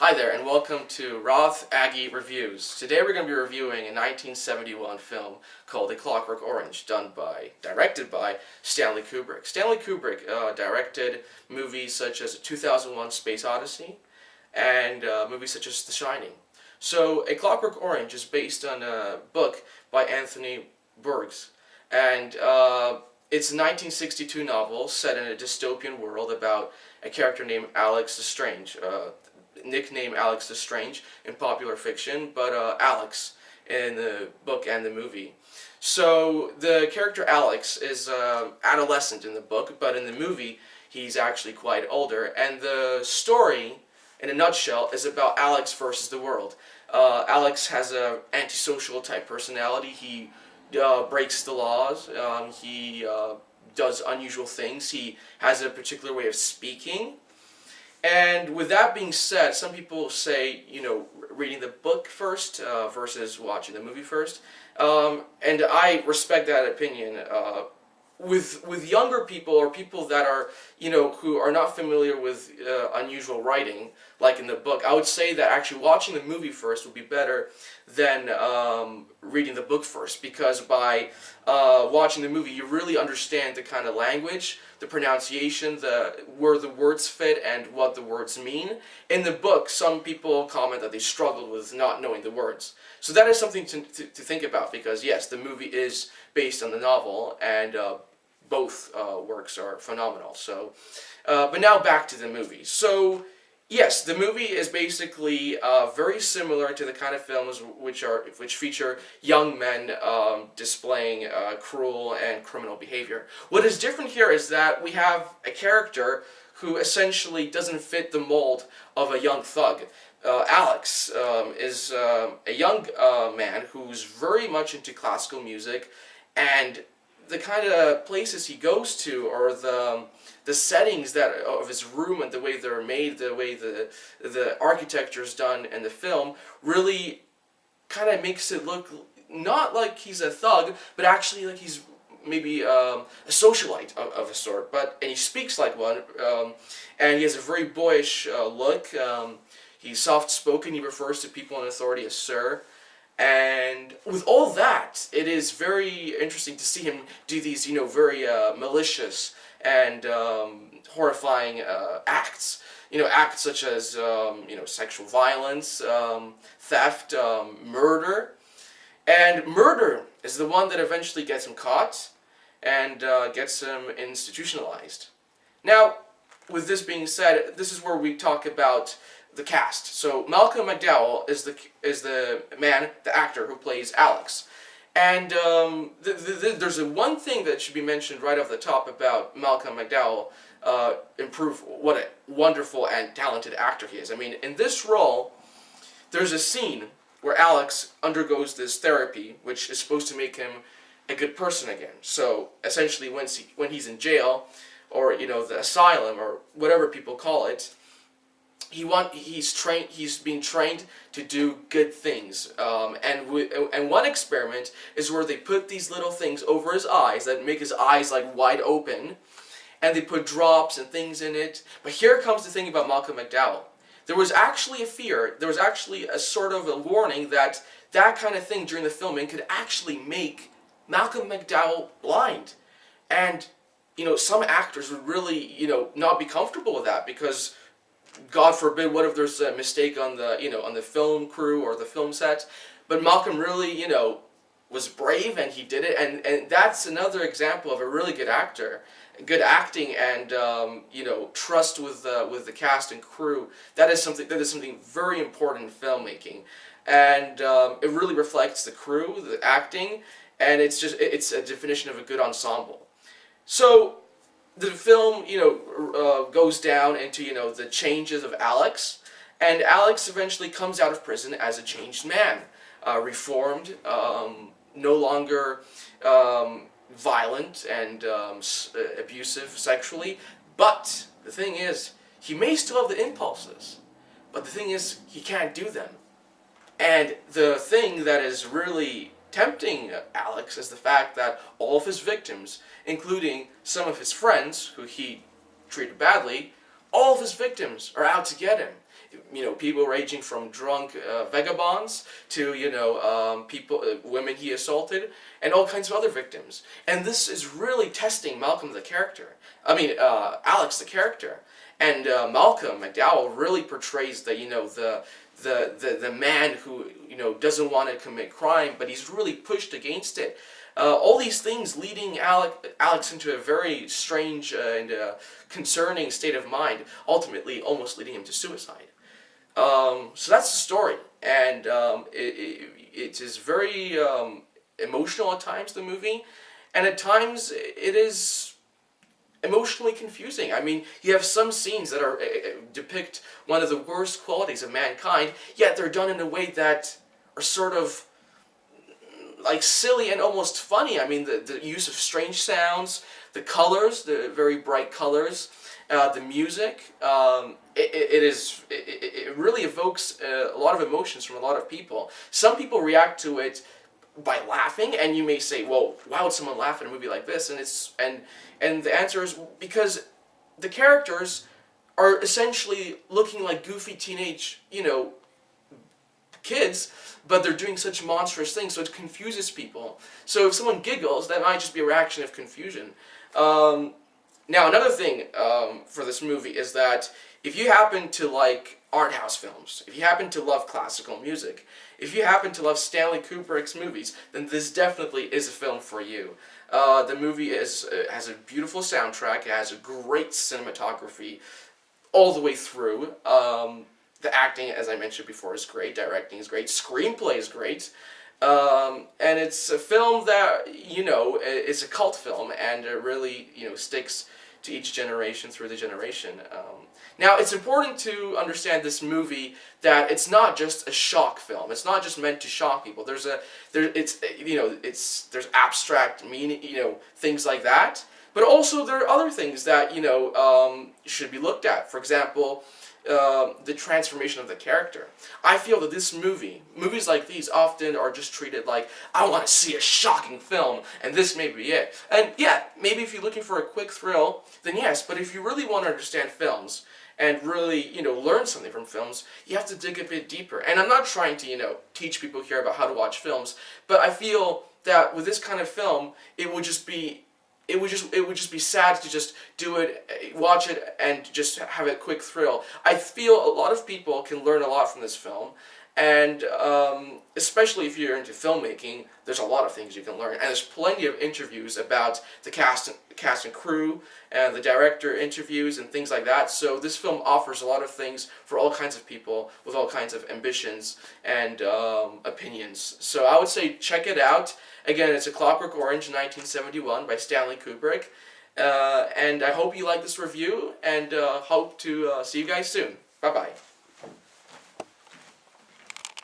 Hi there, and welcome to Roth Aggie Reviews. Today we're going to be reviewing a 1971 film called A Clockwork Orange, directed by Stanley Kubrick. Stanley Kubrick directed movies such as 2001: Space Odyssey and movies such as The Shining. So, A Clockwork Orange is based on a book by Anthony Burgess, and it's a 1962 novel set in a dystopian world about a character named Alex Lestrange. Nickname Alex Lestrange in popular fiction, but Alex in the book and the movie. So the character Alex is adolescent in the book, but in the movie he's actually quite older, and the story in a nutshell is about Alex versus the world. Alex has a antisocial type personality. He breaks the laws. He does unusual things. He has a particular way of speaking. And with that being said, some people say, reading the book first versus watching the movie first. And I respect that opinion. With younger people or people that are, who are not familiar with unusual writing, like in the book, I would say that actually watching the movie first would be better than reading the book first, because by watching the movie you really understand the kind of language, the pronunciation, where the words fit and what the words mean. In the book, some people comment that they struggled with not knowing the words. So that is something to think about, because yes, the movie is based on the novel, and both works are phenomenal. So, but now back to the movie. So, yes, the movie is basically very similar to the kind of films which feature young men displaying cruel and criminal behavior. What is different here is that we have a character who essentially doesn't fit the mold of a young thug. Alex is a young man who's very much into classical music, and the kind of places he goes to, or the settings of his room and the way they're made, the way the architecture is done in the film, really kind of makes it look not like he's a thug, but actually like he's maybe a socialite of a sort. And he speaks like one, and he has a very boyish look. He's soft-spoken. He refers to people in authority as sir. And with all that, it is very interesting to see him do these, very malicious and horrifying acts. Acts such as, sexual violence, theft, murder. And murder is the one that eventually gets him caught and gets him institutionalized. Now, with this being said, this is where we talk about the cast. So Malcolm McDowell is the man, the actor who plays Alex. And there's one thing that should be mentioned right off the top about Malcolm McDowell. What a wonderful and talented actor he is. I mean, in this role, there's a scene where Alex undergoes this therapy, which is supposed to make him a good person again. So essentially, when he's in jail, or the asylum, or whatever people call it, he's being trained to do good things, and one experiment is where they put these little things over his eyes that make his eyes like wide open, and they put drops and things in it. But here comes the thing about Malcolm McDowell. There was actually a sort of a warning that kind of thing during the filming could actually make Malcolm McDowell blind, and some actors would really not be comfortable with that, because God forbid, what if there's a mistake on the film crew or the film set? But Malcolm really, was brave, and he did it, and that's another example of a really good actor, good acting, and trust with the cast and crew. That is something very important in filmmaking, and it really reflects the crew, the acting, and it's a definition of a good ensemble. So the film, goes down into, the changes of Alex, and Alex eventually comes out of prison as a changed man, reformed, no longer violent and abusive sexually. But the thing is, he may still have the impulses, but the thing is, he can't do them. And the thing that is really tempting Alex is the fact that all of his victims, including some of his friends who he treated badly, all of his victims are out to get him. You know, people ranging from drunk vagabonds to, you know, women he assaulted, and all kinds of other victims. And this is really testing Malcolm the character. I mean, Alex the character. And Malcolm McDowell really portrays the, you know, the man who, you know, doesn't want to commit crime, but he's really pushed against it. All these things leading Alex into a very strange and concerning state of mind, ultimately almost leading him to suicide. So that's the story, and it is very emotional at times, the movie, and at times it is emotionally confusing. I mean, you have some scenes that are depict one of the worst qualities of mankind, yet they're done in a way that are sort of like silly and almost funny. I mean, the use of strange sounds, the colors, the very bright colors, the music, it really evokes a lot of emotions from a lot of people. Some people react to it by laughing, and you may say, well, why would someone laugh at a movie like this? And the answer is because the characters are essentially looking like goofy teenage, you know, kids, but they're doing such monstrous things, so it confuses people. So if someone giggles, that might just be a reaction of confusion. Now, another thing for this movie is that if you happen to like art house films, if you happen to love classical music, if you happen to love Stanley Kubrick's movies, then this definitely is a film for you. The movie has a beautiful soundtrack, it has a great cinematography all the way through. The acting, as I mentioned before, is great, directing is great, screenplay is great. And it's a film that, you know, it's a cult film, and it really, you know, sticks to each generation through the generation. Now, it's important to understand this movie that it's not just a shock film. It's not just meant to shock people. There's abstract meaning, you know, things like that. But also there are other things that, you know, should be looked at. For example, the transformation of the character. I feel that this movies like these often are just treated like, I want to see a shocking film, and this may be it. And yeah, maybe if you're looking for a quick thrill, then yes, but if you really want to understand films, and really, you know, learn something from films, you have to dig a bit deeper. And I'm not trying to, you know, teach people here about how to watch films, but I feel that with this kind of film, it would just be sad to just do it, watch it, and just have a quick thrill. I feel a lot of people can learn a lot from this film, and especially if you're into filmmaking, there's a lot of things you can learn. And there's plenty of interviews about the cast and crew, and the director interviews and things like that. So this film offers a lot of things for all kinds of people with all kinds of ambitions and opinions. So I would say check it out. Again, it's A Clockwork Orange, 1971, by Stanley Kubrick. And I hope you like this review, and hope to see you guys soon. Bye-bye.